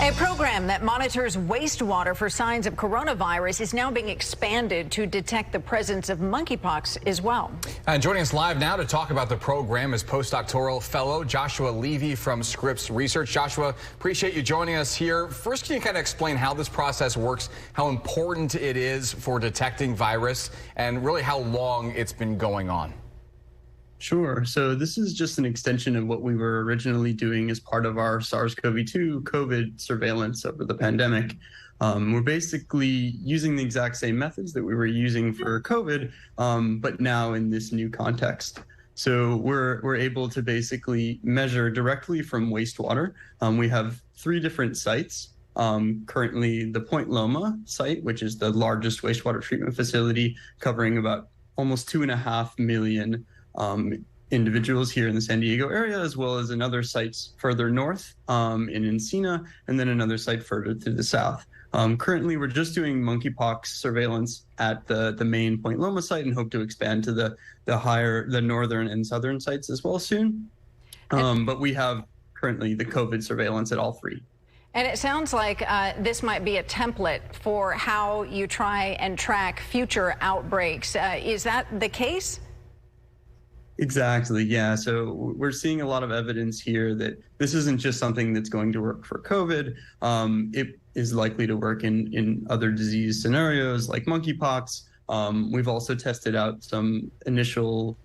A program that monitors wastewater for signs of coronavirus is now being expanded to detect the presence of monkeypox as well. And joining us live now to talk about the program is postdoctoral fellow Joshua Levy from Scripps Research. Joshua, appreciate you joining us here. First, can you kind of explain how this process works, how important it is for detecting virus, and really how long it's been going on? Sure. So this is just an extension of what we were originally doing as part of our SARS-CoV-2 COVID surveillance over the pandemic. We're basically using the exact same methods that we were using for COVID, but now in this new context. So we're able to basically measure directly from wastewater. We have 3 different sites. Currently, the Point Loma site, which is the largest wastewater treatment facility, covering about almost 2.5 million individuals here in the San Diego area, as well as another sites further north in Encina, and then another site further to the south. Currently, we're just doing monkeypox surveillance at the main Point Loma site and hope to expand to the northern and southern sites as well soon. But we have currently the COVID surveillance at all 3. And it sounds like this might be a template for how you try and track future outbreaks. Is that the case? Exactly, yeah. So we're seeing a lot of evidence here that this isn't just something that's going to work for COVID. It is likely to work in other disease scenarios like monkeypox. We've also tested out some initial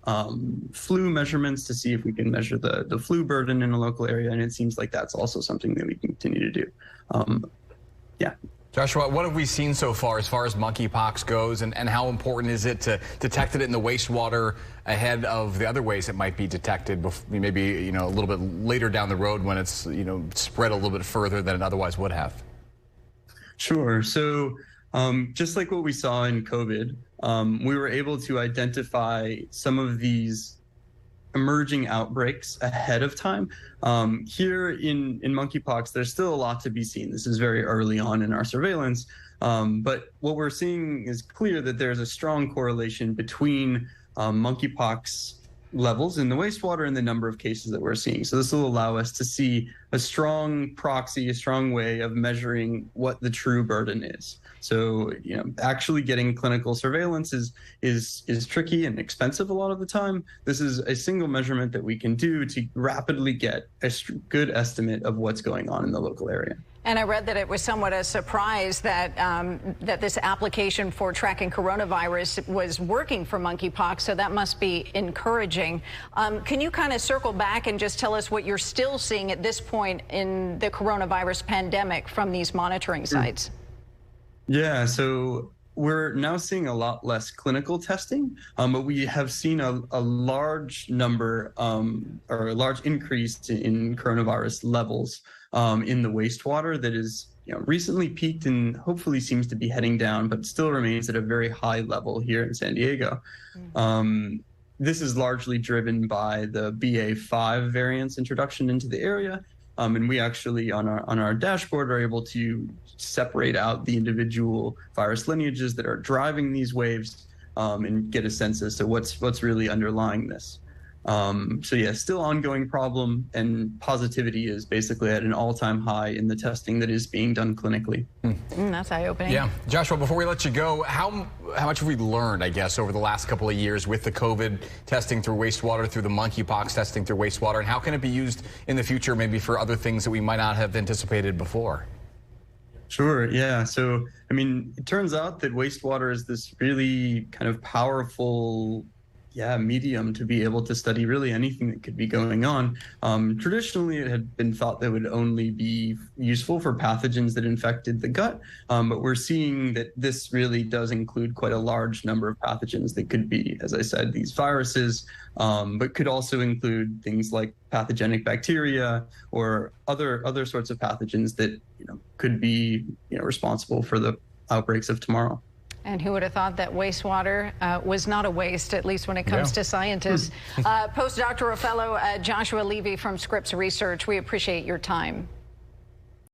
flu measurements to see if we can measure the flu burden in a local area, and it seems like that's also something that we can continue to do. Yeah. Joshua, what have we seen so far as monkeypox goes, and how important is it to detect it in the wastewater ahead of the other ways it might be detected, maybe a little bit later down the road when it's spread a little bit further than it otherwise would have? Sure. So just like what we saw in COVID, we were able to identify some of these emerging outbreaks ahead of time. Here in monkeypox, there's still a lot to be seen. This is very early on in our surveillance, but what we're seeing is clear that there's a strong correlation between monkeypox levels in the wastewater and the number of cases that we're seeing. So this will allow us to see a strong proxy, a strong way of measuring what the true burden is. So, actually getting clinical surveillance is tricky and expensive a lot of the time. This is a single measurement that we can do to rapidly get a good estimate of what's going on in the local area. And I read that it was somewhat a surprise that that this application for tracking coronavirus was working for monkeypox, so that must be encouraging. Can you kind of circle back and just tell us what you're still seeing at this point in the coronavirus pandemic from these monitoring sites? Yeah, so we're now seeing a lot less clinical testing, but we have seen a large number or a large increase in coronavirus levels in the wastewater that is recently peaked and hopefully seems to be heading down, but still remains at a very high level here in San Diego. This is largely driven by the BA.5 variant's introduction into the area. And we actually, on our dashboard, are able to separate out the individual virus lineages that are driving these waves and get a sense as to what's really underlying this. So yeah, still ongoing problem, and positivity is basically at an all-time high in the testing that is being done clinically. That's eye-opening. Yeah. Joshua, before we let you go, how much have we learned, I guess, over the last couple of years with the COVID testing through wastewater, through the monkeypox testing through wastewater, and how can it be used in the future maybe for other things that we might not have anticipated before? Sure, yeah. So, it turns out that wastewater is this really kind of powerful medium to be able to study really anything that could be going on. Traditionally, it had been thought that it would only be useful for pathogens that infected the gut, but we're seeing that this really does include quite a large number of pathogens that could be, as I said, these viruses, but could also include things like pathogenic bacteria or other sorts of pathogens that could be responsible for the outbreaks of tomorrow. And who would have thought that wastewater was not a waste, at least when it comes to scientists. Postdoctoral fellow Joshua Levy from Scripps Research, we appreciate your time.